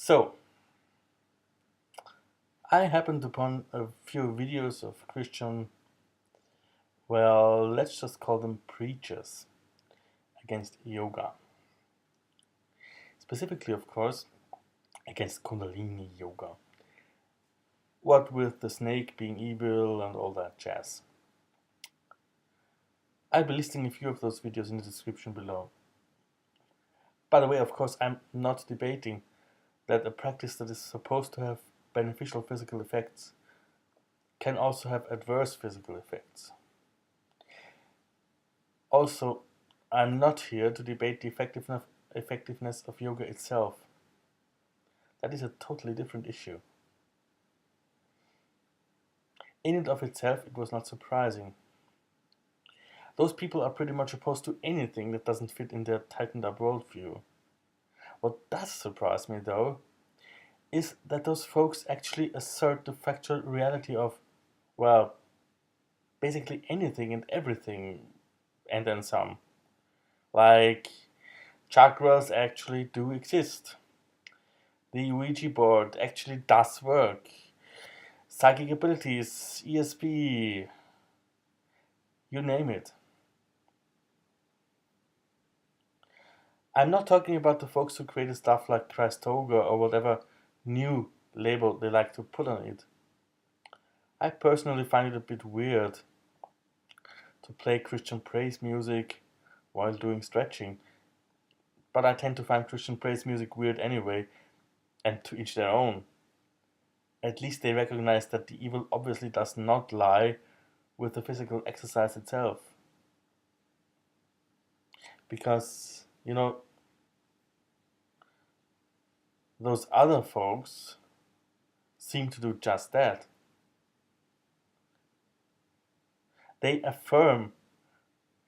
So, I happened upon a few videos of Christian, well, let's just call them preachers against yoga. Specifically, of course, against Kundalini yoga. What with the snake being evil and all that jazz. I'll be listing a few of those videos in the description below. By the way, of course, I'm not debating that a practice that is supposed to have beneficial physical effects can also have adverse physical effects. Also, I'm not here to debate the effectiveness of yoga itself. That is a totally different issue. In and of itself, it was not surprising. Those people are pretty much opposed to anything that doesn't fit in their tightened up worldview. What does surprise me, though, is that those folks actually assert the factual reality of, well, basically anything and everything, and then some. Like, chakras actually do exist. The Ouija board actually does work. Psychic abilities, ESP, you name it. I'm not talking about the folks who created stuff like Christoga or whatever new label they like to put on it. I personally find it a bit weird to play Christian praise music while doing stretching, but I tend to find Christian praise music weird anyway, and to each their own. At least they recognize that the evil obviously does not lie with the physical exercise itself. Because, those other folks seem to do just that. They affirm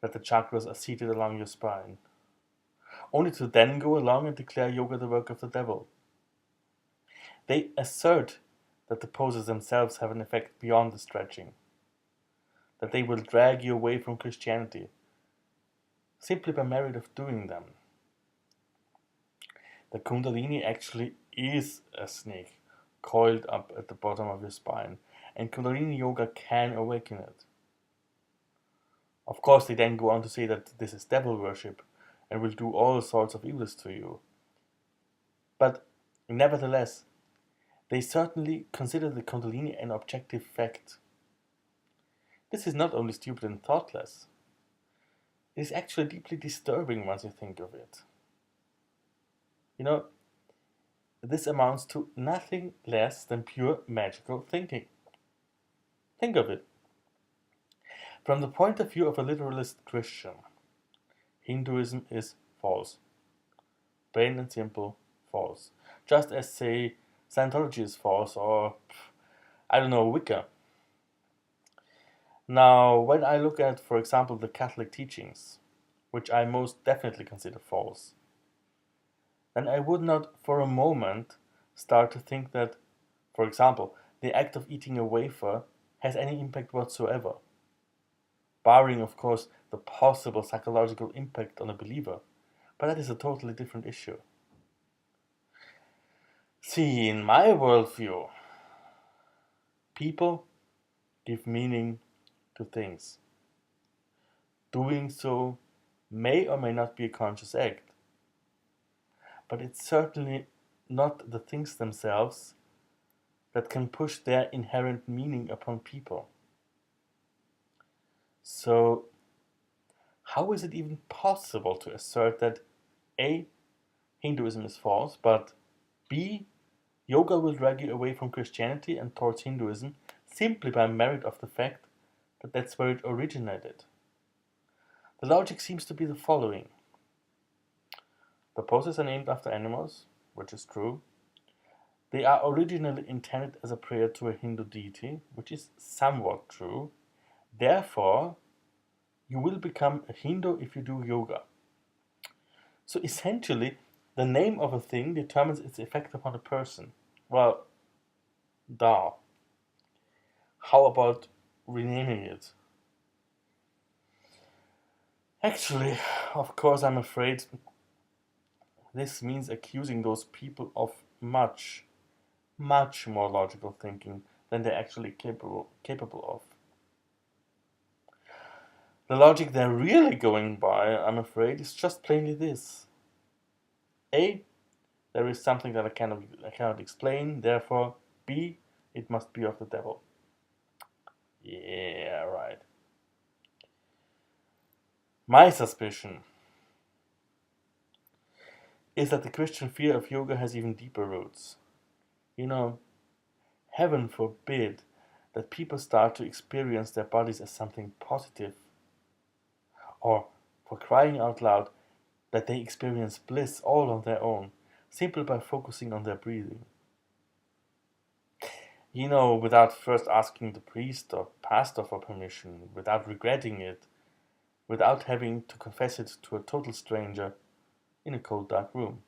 that the chakras are seated along your spine, only to then go along and declare yoga the work of the devil. They assert that the poses themselves have an effect beyond the stretching, that they will drag you away from Christianity, simply by merit of doing them. The Kundalini actually is a snake coiled up at the bottom of your spine, and Kundalini yoga can awaken it. Of course, they then go on to say that this is devil worship and will do all sorts of evils to you. But nevertheless, they certainly consider the Kundalini an objective fact. This is not only stupid and thoughtless, it is actually deeply disturbing once you think of it. This amounts to nothing less than pure magical thinking. Think of it. From the point of view of a literalist Christian, Hinduism is false. Plain and simple, false. Just as, say, Scientology is false, or, I don't know, Wicca. Now, when I look at, for example, the Catholic teachings, which I most definitely consider false, then I would not for a moment start to think that, for example, the act of eating a wafer has any impact whatsoever, barring, of course, the possible psychological impact on a believer, but that is a totally different issue. See, in my worldview, people give meaning to things. Doing so may or may not be a conscious act, but it's certainly not the things themselves that can push their inherent meaning upon people. So, how is it even possible to assert that A, Hinduism is false, but B, yoga will drag you away from Christianity and towards Hinduism simply by merit of the fact that that's where it originated? The logic seems to be the following. The poses are named after animals, which is true. They are originally intended as a prayer to a Hindu deity, which is somewhat true. Therefore, you will become a Hindu if you do yoga. So essentially, the name of a thing determines its effect upon a person. Well, duh. How about renaming it? Actually, of course, I'm afraid This means accusing those people of much, much more logical thinking than they're actually capable of. The logic they're really going by, I'm afraid, is just plainly this. A. There is something that I cannot explain, therefore, B. It must be of the devil. Yeah, right. My suspicion is that the Christian fear of yoga has even deeper roots. You know, heaven forbid that people start to experience their bodies as something positive, or, for crying out loud, that they experience bliss all on their own, simply by focusing on their breathing. Without first asking the priest or pastor for permission, without regretting it, without having to confess it to a total stranger in a cold, dark room.